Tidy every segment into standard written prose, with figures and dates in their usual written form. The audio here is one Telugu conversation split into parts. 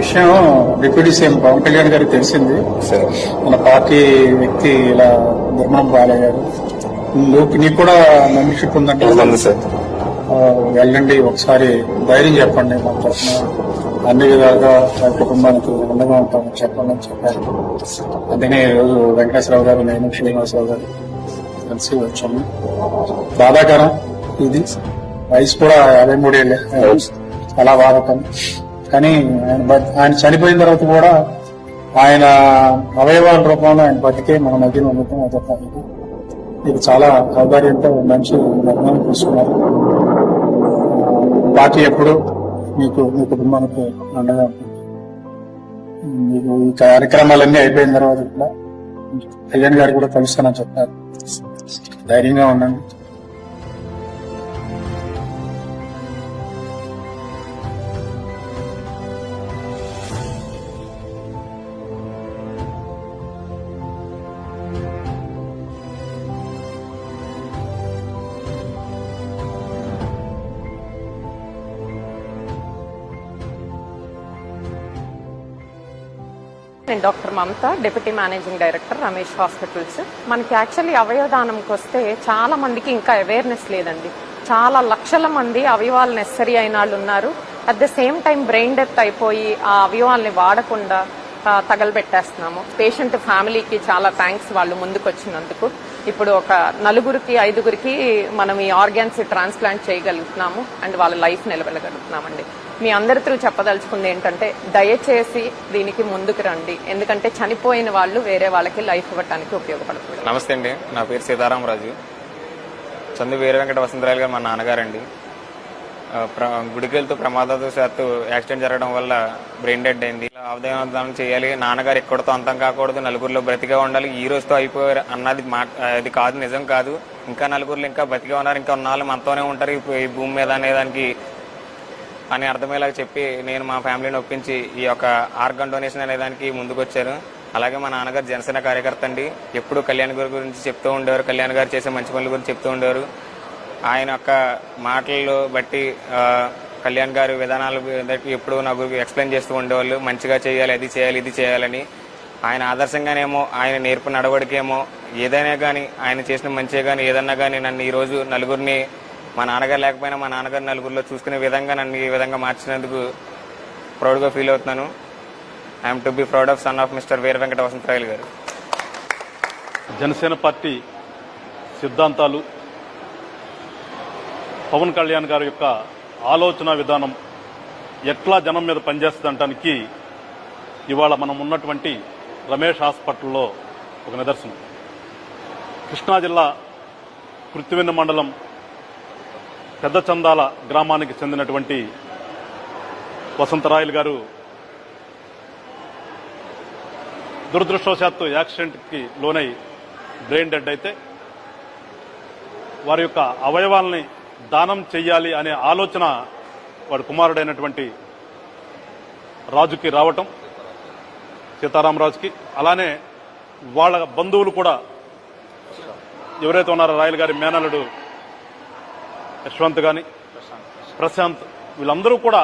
విషయం డిప్యూటీ సీఎం పవన్ కళ్యాణ్ గారికి తెలిసింది. మన పార్టీ వ్యక్తి ఇలా దుర్మణం బాలయ్యారు. నీకు కూడా మెంబర్షిప్ ఉందంటే వెళ్ళండి, ఒకసారి ధైర్యం చెప్పండి, మా తరఫున అన్ని విధాలుగా కుటుంబానికి అండగా ఉంటామని చెప్పండి అని చెప్పారు. అందుకనే ఈరోజు వెంకటేశ్వరరావు గారు, నేను శ్రీనివాసరావు గారు కలిసి వచ్చాము. బాధాకరం ఇది. వయసు కూడా 53 ఏళ్ళే, చాలా బాధాకరం. కానీ ఆయన చనిపోయిన తర్వాత కూడా ఆయన అవయవాల రూపంలో ఆయన బతికే మన మధ్యలో ఉండటం అదొక ఇది చాలా ఔదార్యంతో మంచి నిర్ణయం తీసుకున్నారు. పార్టీ ఎప్పుడు మీకు మీ కుటుంబానికి అండగా ఉంటుంది. మీకు ఈ కార్యక్రమాలన్నీ అయిపోయిన తర్వాత కూడా కళ్యాణ్ గారు కూడా కలుస్తానని చెప్పారు. ధైర్యంగా ఉండండి. నేను doctor Mamatha, deputy managing director, Ramesh hospitals. మనకి యాక్చువల్లీ అవయవదానంకి వస్తే చాలా మందికి ఇంకా అవేర్నెస్ లేదండి. చాలా లక్షల మంది అవయవాలు నెసరీ అయిన వాళ్ళు ఉన్నారు. At the same time brain death అయిపోయి ఆ అవయవాల్ని వాడకుండా తగలబెట్టేస్తున్నాము. పేషెంట్ ఫ్యామిలీకి చాలా థ్యాంక్స్, వాళ్ళు ముందుకు వచ్చినందుకు. ఇప్పుడు ఒక 4-5 మనం ఈ ఆర్గాన్స్ ట్రాన్స్ప్లాంట్ చేయగలుగుతున్నాము అండ్ వాళ్ళ లైఫ్ నిలబెట్టగలుగుతున్నామండి. మీ అందరి త్రూ చెప్పదలుచుకుంది ఏంటంటే దయచేసి దీనికి ముందుకు రండి, ఎందుకంటే చనిపోయిన వాళ్ళు వేరే వాళ్ళకి లైఫ్ ఇవ్వడానికి ఉపయోగపడుతుంది. నమస్తే అండి, నా పేరు సీతారామరాజు. చందు వీర వెంకట వసంతరాయలు గారు మా నాన్నగారండి. గుడికెళ్తూ ప్రమాదవశాత్తు యాక్సిడెంట్ జరగడం వల్ల బ్రెయిన్ డెడ్ అయింది. అవయవదానం చేయాలి, నాన్నగారు ఎక్కడితో అంతం కాకూడదు, నలుగురిలో బ్రతిగా ఉండాలి, ఈ రోజుతో అయిపోయారు అన్నది అది కాదు, నిజం కాదు. ఇంకా నలుగురిలో ఇంకా బ్రతిగా ఉన్నారు, ఇంకా ఉన్నాళ్ళు మనతోనే ఉంటారు ఈ భూమి మీద అనేదానికి అని అర్థమయ్యేలాగా చెప్పి నేను మా ఫ్యామిలీని ఒప్పించి ఈ యొక్క ఆర్గన్ డొనేషన్ అనేదానికి ముందుకు వచ్చారు. అలాగే మా నాన్నగారు జనసేన కార్యకర్త అండి. ఎప్పుడు కళ్యాణ్ గారి గురించి చెప్తూ ఉండేవారు, కళ్యాణ్ గారు చేసే మంచి పనుల గురించి చెప్తూ ఉండేవారు. ఆయన యొక్క మాటల్లో బట్టి కళ్యాణ్ గారి విధానాలు ఎప్పుడు నాకు ఎక్స్ప్లెయిన్ చేస్తూ ఉండేవాళ్ళు. మంచిగా చేయాలి, అది చేయాలి, ఇది చేయాలని. ఆయన ఆదర్శంగానేమో, ఆయన నేర్పు నడవడికేమో, ఏదైనా కానీ ఆయన చేసిన మంచిగా కానీ ఏదన్నా కానీ నన్ను ఈరోజు నలుగురిని, మా నాన్నగారు లేకపోయినా మా నాన్నగారు నలుగురిలో చూసుకునే విధంగా నన్ను ఈ విధంగా మార్చినందుకు ప్రౌడ్గా ఫీల్ అవుతున్నాను. I'm to be proud of son of mister Veera Venkata Vasantharayalu garu. Janasena party సిద్ధాంతాలు, పవన్ కళ్యాణ్ గారి యొక్క ఆలోచన విధానం ఎట్లా జనం మీద పనిచేస్తుందనడానికి ఇవాళ మనం ఉన్నటువంటి రమేష్ హాస్పిటల్లో ఒక నిదర్శనం. కృష్ణా జిల్లా కృత్తివెన్ను మండలం పెద్ద చందాల గ్రామానికి చెందినటువంటి వసంతరాయలు గారు దురదృష్టవశాత్తు యాక్సిడెంట్కి లోనై బ్రెయిన్ డెడ్ అయితే వారి యొక్క అవయవాల్ని దానం చెయ్యాలి అనే ఆలోచన వాడి కుమారుడైనటువంటి రాజుకి రావటం, సీతారామరాజుకి. అలానే వాళ్ళ బంధువులు కూడా ఎవరైతే ఉన్నారో రాయల్ గారి మేనల్లుడు యశ్వంత్ గాని, ప్రశాంత్, వీళ్ళందరూ కూడా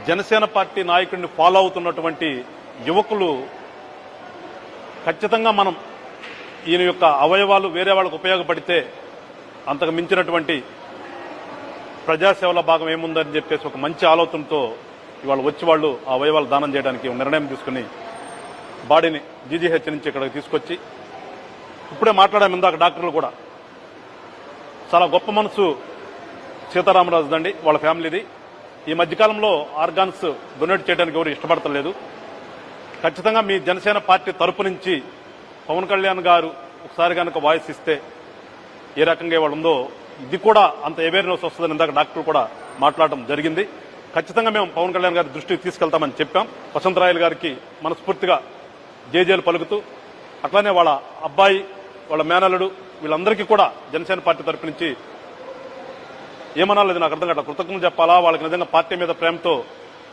జనసేన పార్టీ నాయకుడిని ఫాలో అవుతున్నటువంటి యువకులు. ఖచ్చితంగా మనం ఈయన యొక్క అవయవాలు వేరే వాళ్ళకు ఉపయోగపడితే అంతకు మించినటువంటి ప్రజాసేవల భాగం ఏముందని చెప్పేసి ఒక మంచి ఆలోచనతో ఇవాళ వచ్చి వాళ్ళు ఆ అవయవాలు దానం చేయడానికి నిర్ణయం తీసుకుని బాడీని జీజీహెచ్ నుంచి ఇక్కడికి తీసుకొచ్చి, ఇప్పుడే మాట్లాడాము ఇందాక డాక్టర్లు కూడా, చాలా గొప్ప మనసు సీతారామరాజు దండి, వాళ్ళ ఫ్యామిలీది. ఈ మధ్యకాలంలో ఆర్గాన్స్ డొనేట్ చేయడానికి ఎవరు ఇష్టపడతలేదు. ఖచ్చితంగా మీ జనసేన పార్టీ తరపు నుంచి పవన్ కళ్యాణ్ గారు ఒకసారి కనుక వాయిస్ ఇస్తే ఏ రకంగా ఇవాళ ఉందో ఇది కూడా అంత అవేర్నెస్ వస్తుందని ఇందాక డాక్టర్ కూడా మాట్లాడడం జరిగింది. ఖచ్చితంగా మేము పవన్ కళ్యాణ్ గారి దృష్టికి తీసుకెళ్తామని చెప్పాం. వసంతరాయలు గారికి మనస్ఫూర్తిగా జేజేలు పలుకుతూ, అట్లానే వాళ్ళ అబ్బాయి, వాళ్ళ మేనల్లుడు, వీళ్ళందరికీ కూడా జనసేన పార్టీ తరపు నుంచి ఏమనాలి నాకు అర్థం కాదు, కృతజ్ఞతలు చెప్పాలా, వాళ్ళకి నిజంగా పార్టీ మీద ప్రేమతో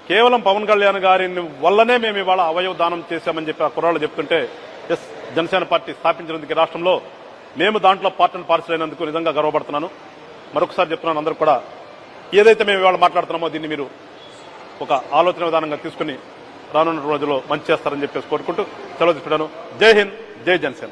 కేవలం పవన్ కళ్యాణ్ గారి వల్లనే మేము ఇవాళ అవయవ దానం చేశామని చెప్పి ఆ కుర్రాళ్ళు చెప్తుంటే, ఎస్, జనసేన పార్టీ స్థాపించినందుకు రాష్ట్రంలో మేము దాంట్లో పార్ట్ అండ్ పార్సల్ అయినందుకు నిజంగా గర్వపడుతున్నాను. మరొకసారి చెప్తున్నాను, అందరూ కూడా ఏదైతే మేము ఇవాళ మాట్లాడుతున్నామో దీన్ని మీరు ఒక ఆలోచన విధానంగా తీసుకుని రానున్న రోజుల్లో మంచి చేస్తారని చెప్పేసి కోరుకుంటూ సెలవు తీసుకుంటాను. జై హింద్, జై జనసేన.